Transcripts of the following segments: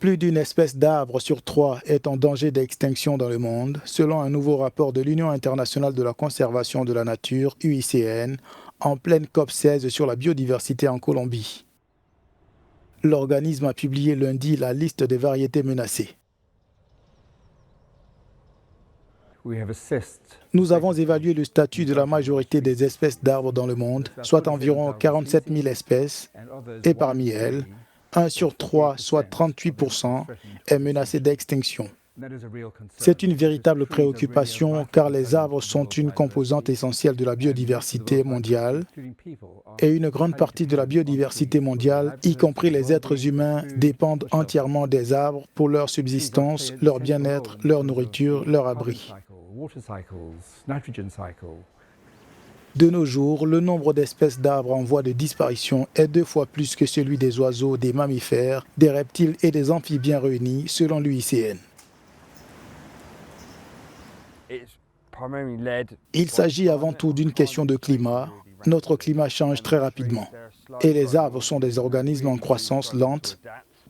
Plus d'une espèce d'arbre sur 3 est en danger d'extinction dans le monde, selon un nouveau rapport de l'Union internationale de la conservation de la nature, UICN, en pleine COP16 sur la biodiversité en Colombie. L'organisme a publié lundi la liste des variétés menacées. Nous avons évalué le statut de la majorité des espèces d'arbres dans le monde, soit environ 47 000 espèces, et parmi elles, 1 sur 3, soit 38%, est menacé d'extinction. C'est une véritable préoccupation car les arbres sont une composante essentielle de la biodiversité mondiale et une grande partie de la biodiversité mondiale, y compris les êtres humains, dépendent entièrement des arbres pour leur subsistance, leur bien-être, leur nourriture, leur abri. De nos jours, le nombre d'espèces d'arbres en voie de disparition est 2 fois plus que celui des oiseaux, des mammifères, des reptiles et des amphibiens réunis, selon l'UICN. Il s'agit avant tout d'une question de climat. Notre climat change très rapidement. Et les arbres sont des organismes en croissance lente.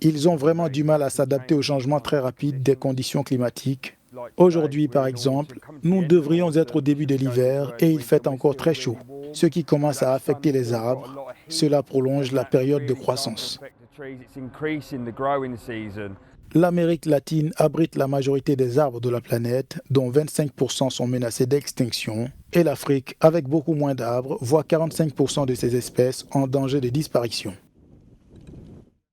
Ils ont vraiment du mal à s'adapter aux changements très rapides des conditions climatiques. Aujourd'hui, par exemple, nous devrions être au début de l'hiver et il fait encore très chaud, ce qui commence à affecter les arbres. Cela prolonge la période de croissance. L'Amérique latine abrite la majorité des arbres de la planète, dont 25% sont menacés d'extinction, et l'Afrique, avec beaucoup moins d'arbres, voit 45% de ces espèces en danger de disparition.